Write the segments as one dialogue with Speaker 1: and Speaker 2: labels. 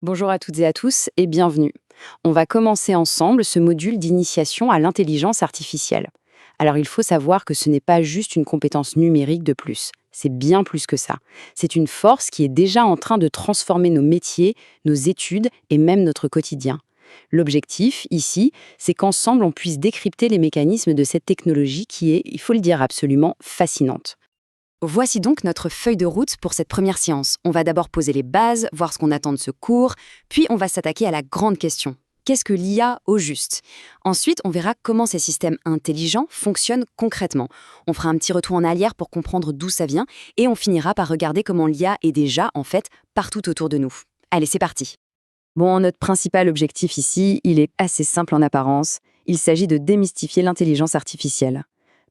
Speaker 1: Bonjour à toutes et à tous et bienvenue. On va commencer ensemble ce module d'initiation à l'intelligence artificielle. Alors il faut savoir que ce n'est pas juste une compétence numérique de plus, c'est bien plus que ça. C'est une force qui est déjà en train de transformer nos métiers, nos études et même notre quotidien. L'objectif, ici, c'est qu'ensemble on puisse décrypter les mécanismes de cette technologie qui est, il faut le dire, absolument fascinante. Voici donc notre feuille de route pour cette première séance. On va d'abord poser les bases, voir ce qu'on attend de ce cours, puis on va s'attaquer à la grande question. Qu'est-ce que l'IA au juste? Ensuite, on verra comment ces systèmes intelligents fonctionnent concrètement. On fera un petit retour en arrière pour comprendre d'où ça vient, et on finira par regarder comment l'IA est déjà, en fait, partout autour de nous. Allez, c'est parti. Bon, notre principal objectif ici, il est assez simple en apparence. Il s'agit de démystifier l'intelligence artificielle.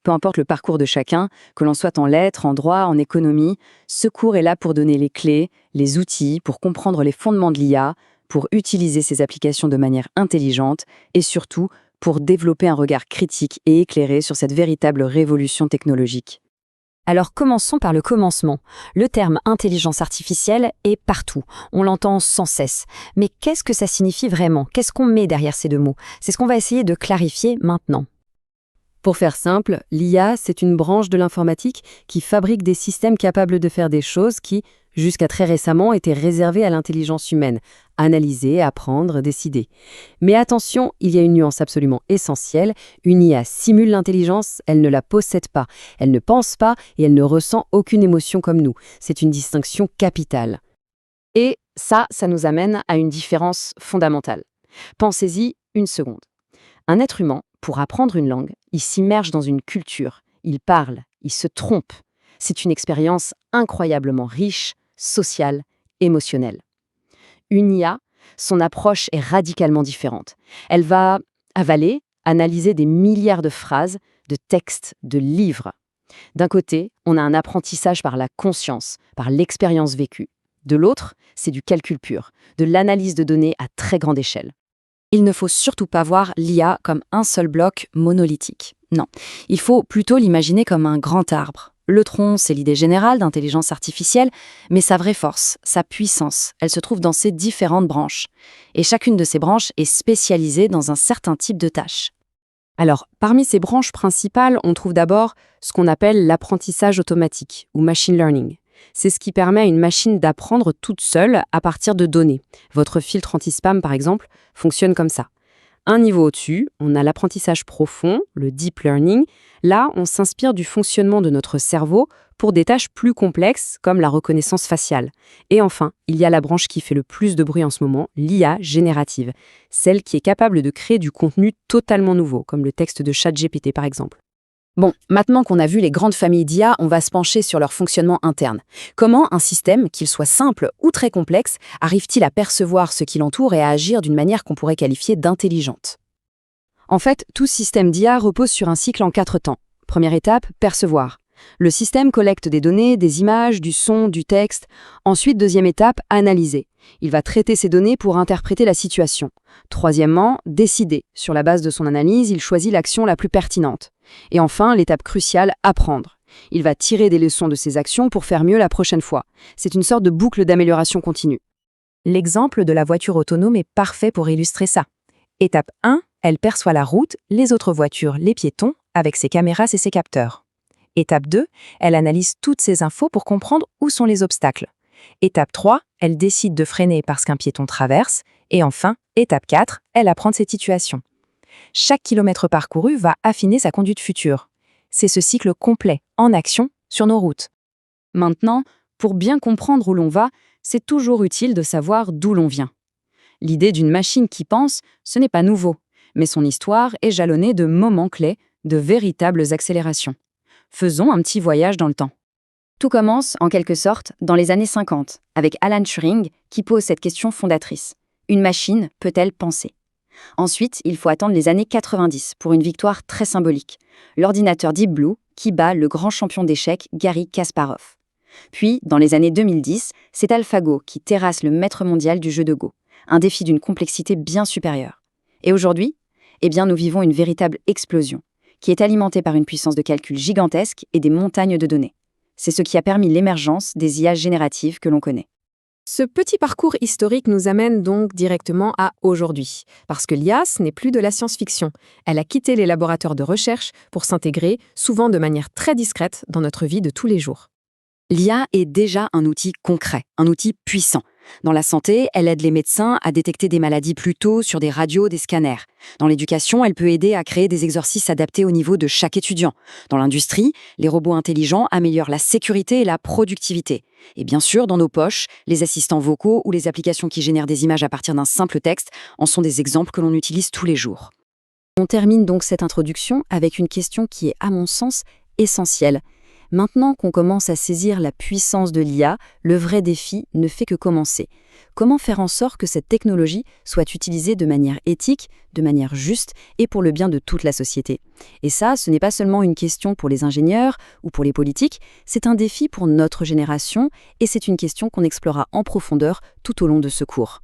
Speaker 1: Peu importe le parcours de chacun, que l'on soit en lettres, en droit, en économie, ce cours est là pour donner les clés, les outils, pour comprendre les fondements de l'IA, pour utiliser ces applications de manière intelligente et surtout pour développer un regard critique et éclairé sur cette véritable révolution technologique. Alors commençons par le commencement. Le terme intelligence artificielle est partout, on l'entend sans cesse. Mais qu'est-ce que ça signifie vraiment? Qu'est-ce qu'on met derrière ces deux mots? C'est ce qu'on va essayer de clarifier maintenant. Pour faire simple, l'IA, c'est une branche de l'informatique qui fabrique des systèmes capables de faire des choses qui, jusqu'à très récemment, étaient réservées à l'intelligence humaine. Analyser, apprendre, décider. Mais attention, il y a une nuance absolument essentielle. Une IA simule l'intelligence, elle ne la possède pas. Elle ne pense pas et elle ne ressent aucune émotion comme nous. C'est une distinction capitale. Et ça nous amène à une différence fondamentale. Pensez-y une seconde. Un être humain, pour apprendre une langue, il s'immerge dans une culture, il parle, il se trompe. C'est une expérience incroyablement riche, sociale, émotionnelle. Une IA, son approche est radicalement différente. Elle va avaler, analyser des milliards de phrases, de textes, de livres. D'un côté, on a un apprentissage par la conscience, par l'expérience vécue. De l'autre, c'est du calcul pur, de l'analyse de données à très grande échelle. Il ne faut surtout pas voir l'IA comme un seul bloc monolithique. Non, il faut plutôt l'imaginer comme un grand arbre. Le tronc, c'est l'idée générale d'intelligence artificielle, mais sa vraie force, sa puissance, elle se trouve dans ses différentes branches. Et chacune de ces branches est spécialisée dans un certain type de tâches. Alors, parmi ces branches principales, on trouve d'abord ce qu'on appelle l'apprentissage automatique, ou machine learning. C'est ce qui permet à une machine d'apprendre toute seule à partir de données. Votre filtre anti-spam, par exemple, fonctionne comme ça. Un niveau au-dessus, on a l'apprentissage profond, le deep learning. Là, on s'inspire du fonctionnement de notre cerveau pour des tâches plus complexes, comme la reconnaissance faciale. Et enfin, il y a la branche qui fait le plus de bruit en ce moment, l'IA générative, celle qui est capable de créer du contenu totalement nouveau, comme le texte de ChatGPT, par exemple. Bon, maintenant qu'on a vu les grandes familles d'IA, on va se pencher sur leur fonctionnement interne. Comment un système, qu'il soit simple ou très complexe, arrive-t-il à percevoir ce qui l'entoure et à agir d'une manière qu'on pourrait qualifier d'intelligente? En fait, tout système d'IA repose sur un cycle en 4 temps. Première étape, percevoir. Le système collecte des données, des images, du son, du texte. Ensuite, deuxième étape, analyser. Il va traiter ces données pour interpréter la situation. Troisièmement, décider. Sur la base de son analyse, il choisit l'action la plus pertinente. Et enfin, l'étape cruciale, apprendre. Il va tirer des leçons de ses actions pour faire mieux la prochaine fois. C'est une sorte de boucle d'amélioration continue. L'exemple de la voiture autonome est parfait pour illustrer ça. Étape 1, elle perçoit la route, les autres voitures, les piétons, avec ses caméras et ses capteurs. Étape 2, elle analyse toutes ces infos pour comprendre où sont les obstacles. Étape 3, elle décide de freiner parce qu'un piéton traverse. Et enfin, étape 4, elle apprend de cette situation. Chaque kilomètre parcouru va affiner sa conduite future. C'est ce cycle complet, en action, sur nos routes. Maintenant, pour bien comprendre où l'on va, c'est toujours utile de savoir d'où l'on vient. L'idée d'une machine qui pense, ce n'est pas nouveau, mais son histoire est jalonnée de moments clés, de véritables accélérations. Faisons un petit voyage dans le temps. Tout commence, en quelque sorte, dans les années 50, avec Alan Turing qui pose cette question fondatrice. Une machine peut-elle penser? Ensuite, il faut attendre les années 90 pour une victoire très symbolique. L'ordinateur Deep Blue qui bat le grand champion d'échecs Garry Kasparov. Puis, dans les années 2010, c'est AlphaGo qui terrasse le maître mondial du jeu de Go. Un défi d'une complexité bien supérieure. Et aujourd'hui, nous vivons une véritable explosion, qui est alimentée par une puissance de calcul gigantesque et des montagnes de données. C'est ce qui a permis l'émergence des IA génératives que l'on connaît.
Speaker 2: Ce petit parcours historique nous amène donc directement à aujourd'hui, parce que l'IA, ce n'est plus de la science-fiction. Elle a quitté les laboratoires de recherche pour s'intégrer, souvent de manière très discrète, dans notre vie de tous les jours.
Speaker 1: L'IA est déjà un outil concret, un outil puissant. Dans la santé, elle aide les médecins à détecter des maladies plus tôt sur des radios, des scanners. Dans l'éducation, elle peut aider à créer des exercices adaptés au niveau de chaque étudiant. Dans l'industrie, les robots intelligents améliorent la sécurité et la productivité. Et bien sûr, dans nos poches, les assistants vocaux ou les applications qui génèrent des images à partir d'un simple texte en sont des exemples que l'on utilise tous les jours. On termine donc cette introduction avec une question qui est, à mon sens, essentielle. Maintenant qu'on commence à saisir la puissance de l'IA, le vrai défi ne fait que commencer. Comment faire en sorte que cette technologie soit utilisée de manière éthique, de manière juste et pour le bien de toute la société? Et ça, ce n'est pas seulement une question pour les ingénieurs ou pour les politiques, c'est un défi pour notre génération et c'est une question qu'on explorera en profondeur tout au long de ce cours.